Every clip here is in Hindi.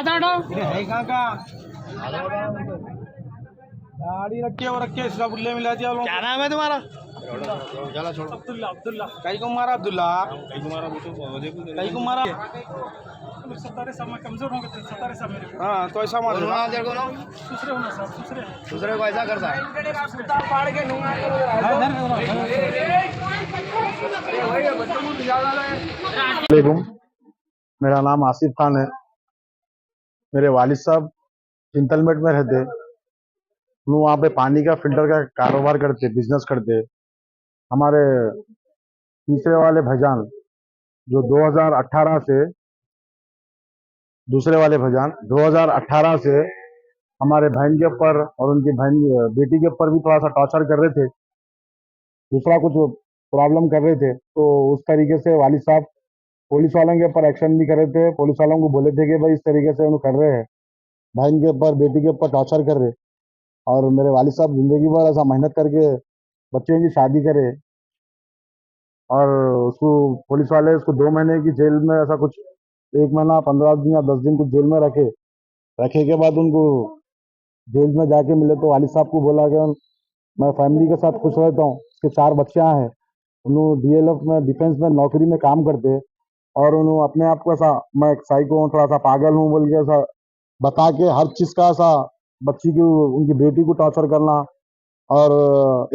है कहाँ का गाड़ी रखी है वो रखी है इसका बुल्ले मिला दिया क्या नाम है तुम्हारा? अब्दुल्ला। अब्दुल्ला कहीं को मारा? अब्दुल्ला कहीं को मारा? कहीं को मारा? कमजोर होंगे हाँ तो ऐसा मार दूसरे होना साहब दूसरे को ऐसा करता वालेकुम, मेरा नाम आसिफ खान है। मेरे वालिद साहब चिंतलमेट में रहते। वो वहाँ पे पानी का फिल्टर का कारोबार करते, बिजनेस करते। हमारे तीसरे वाले भाईजान जो 2018 से, दूसरे वाले भाईजान 2018 से हमारे बहन के ऊपर और उनकी बहन बेटी के ऊपर भी थोड़ा सा टॉर्चर कर रहे थे, दूसरा कुछ प्रॉब्लम कर रहे थे। तो उस तरीके से वालिद साहब पुलिस वालों के ऊपर एक्शन भी कर रहे थे। पुलिस वालों को बोले थे कि भाई इस तरीके से उन्होंने कर रहे हैं, बहन के ऊपर बेटी के ऊपर टॉर्चर कर रहे। और मेरे वालिद साहब जिंदगी भर ऐसा मेहनत करके बच्चों की शादी करे और उसको पुलिस वाले उसको 2 महीने की जेल में, ऐसा कुछ 1 महीना 15 दिन या 10 दिन कुछ जेल में रखे के बाद उनको जेल में जाके मिले तो वालिद साहब को बोला कि मैं फैमिली के साथ खुश रहता हूँ, उसके 4 बच्चियाँ हैं, उन्होंने डीएलएफ में डिफेंस में नौकरी में काम करते। और उन्होंने अपने आप को ऐसा मैं एक साइको हूँ, थोड़ा सा पागल हूँ बोल के ऐसा बता के हर चीज़ का ऐसा बच्ची की, उनकी बेटी को टॉर्चर करना। और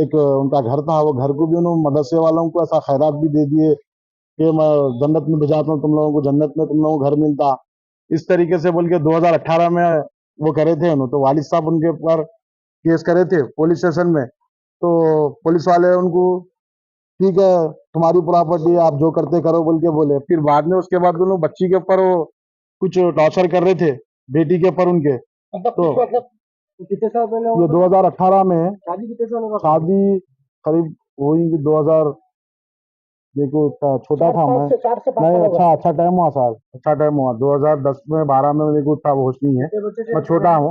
एक उनका घर था, वो घर को भी उन्होंने मदरसे वालों को ऐसा खैरात भी दे दिए कि मैं जन्नत में भिजाता हूँ तुम लोगों को, जन्नत में तुम लोगों को घर मिलता, इस तरीके से बोल के 2018 में वो करे थे उन्होंने। तो वालिद साहब उनके ऊपर केस करे थे पुलिस स्टेशन में। तो पुलिस वाले उनको ठीक है तुम्हारी प्रॉपर्टी आप जो करते करो बोल के बोले। फिर बाद में उसके बाद दोनों बच्ची के ऊपर वो कुछ टॉर्चर कर रहे थे, बेटी के ऊपर उनके। तो कितने साल पहले ये 2018 में शादी कितने साल का? शादी करीब हुई 2000, देखो छोटा था मैं, नहीं अच्छा टाइम हुआ साल, अच्छा टाइम हुआ 2010 में 12 में, मेरे को उतना होश नहीं है, मैं छोटा हूँ।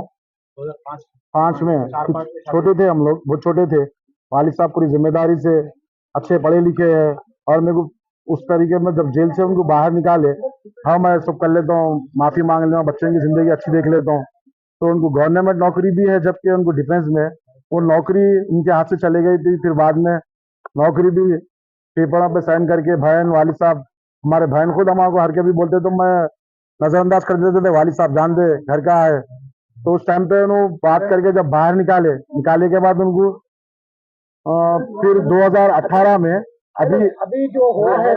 5 में छोटे थे हम लोग, बहुत छोटे थे। वालिद साहब पूरी जिम्मेदारी से अच्छे पढ़े लिखे हैं और मेरे को उस तरीके में जब जेल से उनको बाहर निकाले, हाँ मैं सब कर लेता हूँ, माफी मांग लेता हूँ, बच्चों की जिंदगी अच्छी देख लेता हूँ। तो उनको गवर्नमेंट नौकरी भी है, जबकि उनको डिफेंस में वो नौकरी उनके हाथ से चले गई थी। फिर बाद में नौकरी भी पेपरों पे साइन करके बहन वालिद साहब, हमारे बहन खुद हमारे को हर के भी बोलते तो मैं नजरअंदाज कर देते थे, वालिद साहब जान दे घर का है। तो उस टाइम पे उन्होंने बात करके जब बाहर निकाले के बाद उनको फिर 2018 में अभी जो हुआ है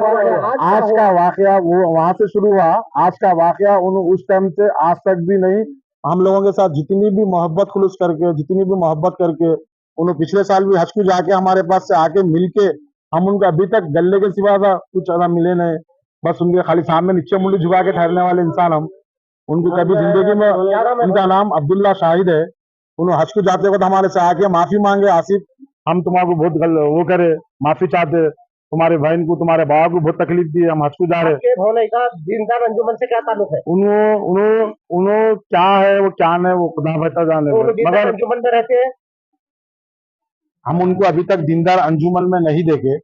आज का वाकया वो वहां से शुरू हुआ। आज का वाकया उस टाइम से आज तक भी नहीं, हम लोगों के साथ जितनी भी मोहब्बत खुलूस करके, जितनी भी मोहब्बत करके उन्होंने पिछले साल भी हज को जाके हमारे पास से आके मिलके, हम उनको अभी तक गले के सिवा था कुछ ज्यादा मिले नहीं, बस उनके खाली सामने नीचे मुंडी झुका के ठहरने वाले इंसान हम। उनको कभी जिंदगी में, उनका नाम अब्दुल्ला शाहिद है। उन्होंने हज को जाते वक्त हमारे से आके माफी मांगे, आसिफ हम तुम्हारे बहुत वो करे, माफी चाहते, तुम्हारे बहन को तुम्हारे बाबा को बहुत तकलीफ दी, हम हज को जा रहे। होने का दीनदार अंजुमन से क्या ताल्लुक है? उन्होंने क्या है वो क्या नहीं वो खुदा बेहतर जाने, मगर अंजुमन में रहते हैं। हम उनको अभी तक दीनदार अंजुमन में नहीं देखे,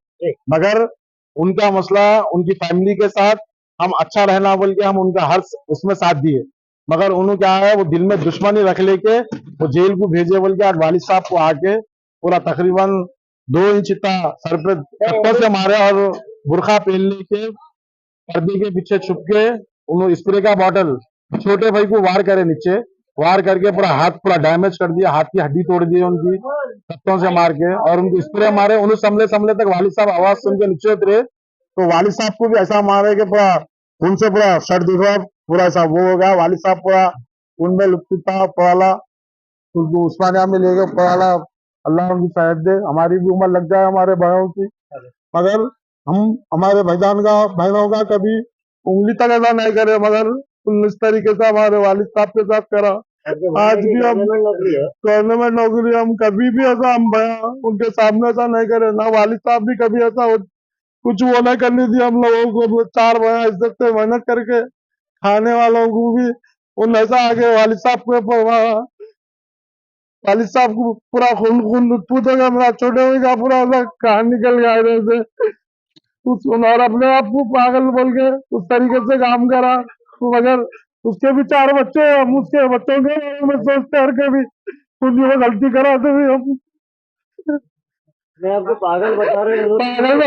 मगर उनका मसला उनकी फैमिली के साथ हम अच्छा रहना बोल के हम उनका हर उसमें साथ दिए, मगर उन्होंने क्या है वो दिल में दुश्मनी रख लेके वो जेल को भेजे बोल के आज वालिद साहब को आके पूरा तकरीबन 2 इंच इतना सर पे पत्थर से मारे और बुरखा पहन लेके पर्दे के पीछे छुप के उन्होंने स्प्रे का बॉटल छोटे भाई को वार करे, नीचे वार करके पूरा हाथ पूरा डैमेज कर दिया, हाथ की हड्डी तोड़ दी उनकी पत्तों से मार के, और उनको स्प्रे मारे। उन्हें समले समले तक वालिद साहब आवाज सुन के नीचे उतरे तो वालिद साहब को भी ऐसा मारे कि पूरा खून से पूरा शर्ट दिखा, पूरा ऐसा वो हो गया। वालिद साहब पूरा उनमें लुप्ता पड़ा, उस्मानिया में ले गए पड़ा। अल्लाह उनकी शायद दे, हमारी भी उम्र लग जाए हमारे भाइयों की, मगर हम हमारे भाइयों का कभी उंगली तक ऐसा नहीं करे, मगर इस तरीके से हमारे वालिद साहब के साथ करा। आज भी हम गवर्नमेंट नौकरी, हम कभी भी ऐसा हम भैया उनके सामने ऐसा नहीं करे, ना वालिद साहब भी कभी ऐसा कुछ वो नहीं करनी थी हम लोगों को। 4 भैया इज्जत से मेहनत करके खाने वालों को भी उन ऐसा आगे वालिद साहब के ऊपर, वालिद साहब को पूरा खून खून लुटपुट हो गया, मेरा छोटे भाई का पूरा ऐसा कान निकल गया इधर से और अपने आप को पागल बोल के उस तरीके से काम करा, मगर उसके भी 4 बच्चे हैं, हम उसके बच्चों के बारे में सोचते हैं कभी कुछ वो गलती करा तो भी हम मैं आपको पागल बता रहे हैं, पागल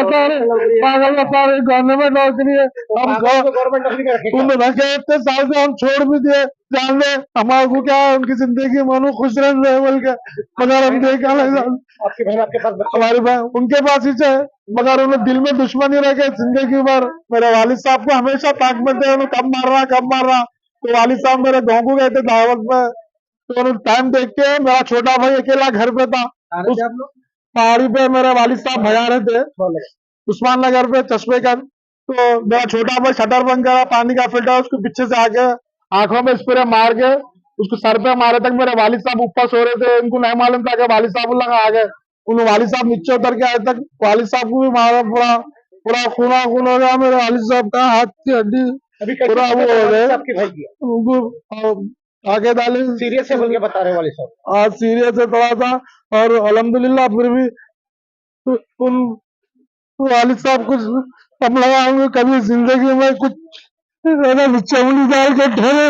बता रहे गवर्नमेंट नौकरी है हम गवर्नमेंट नौकरी में रखेगा। उन रखे इतने साल से हम छोड़ भी दिए जान ले हमारे को क्या है उनकी जिंदगी मानो खुश रह रहे बोल के मगर हम देखा आपकी बहन आपके पास बच्चे हमारी बहन उनके पास ही है मगर उन्हें दिल में दुश्मनी रखे जिंदगी भर मेरे वालिद साहब को हमेशा ताक में थे उन्हें कब मार रहा तो वालिद साहब मेरे गाँव को गए थे दावत में तो उन्हें टाइम देख के मेरा छोटा भाई अकेला घर पे था उस पहाड़ी पे मेरे वालिद साहब भगा रहे थे उस्मान नगर पे चश्मे का तो मेरा छोटा भाई शटर बंद करा पानी का फिल्टर उसको पीछे से आके आंखों में स्प्रे मार के उसको सर पे मारे तक मेरे वालिद साहब ऊपर सो रहे थे उनको नहीं मालूम था कि वालिद साहब लगा आ गए उन वालिद साहब नीचे उतर के आए तक वालिद साहब को भी मारा पूरा पूरा खून हो गया मेरे वालिद साहब का हाथ की हड्डी अभी पूरा वो हो गए आपके भाई की उनको आगे डाले सीरियस है बोल के बता रहे वाले साहब। आज सीरियस है थोड़ा सा और अल्हम्दुलिल्लाह फिर भी उन वालिद साहब कुछ हम लगाएंगे कभी जिंदगी में कुछ नीचे उंगली डाल के ठहरे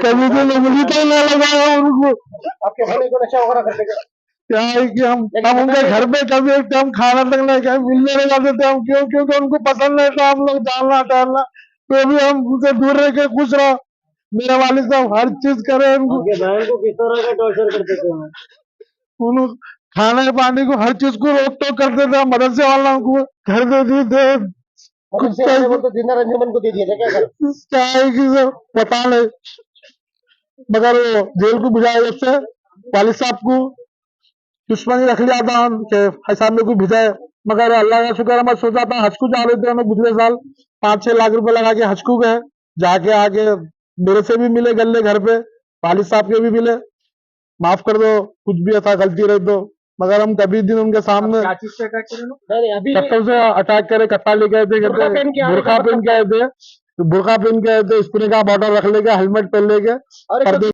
कभी भी उंगली तो ना लगाया उनको आपके भाई को नशा वगैरह करते क्या? क्या है कि हम उनके घर पे कभी एक टाइम खाना तक नहीं खाए मिलने नहीं जाते थे हम क्यों क्योंकि उनको पसंद नहीं था हम लोग डालना टहलना तो भी हम उनसे दूर रह के खुश रहो मेरे वालिद साहब हर चीज करे उनको आपके बहन को किस तरह का टॉर्चर करते थे हमें? उन्होंने खाने पानी को हर चीज को रोक टोक करते थे मदरसे वाला को घर दे दिए थे मतलब से वाले को जिंदा रंजमन को दे दिया था क्या कर? क्या है कि सब पता नहीं मगर वो जेल को बुझाया जब से वालिद साहब को दुश्मनी रख लिया था कि ऐसा मेरे को भिजाए मगर अल्लाह का शुक्र है मैं सोचा था हज को जा रहे थे हमें पिछले साल 5-6 लाख रुपए लगा के हज को गए जाके आके मेरे से भी मिले गले घर पे वालिद साहब के भी मिले माफ कर दो कुछ भी ऐसा गलती रही तो मगर हम कभी दिन उनके सामने क्या चीज से अटैक करे ना? नहीं अभी कट्टों से अटैक करे कट्टा लेके आए थे बुर्का पहन के आए थे, बुरखा पहन के आए थे बुरखा पहन के आए थे स्प्रे का बॉटल रख लेके हेलमेट पहन लेके अरे पर्दे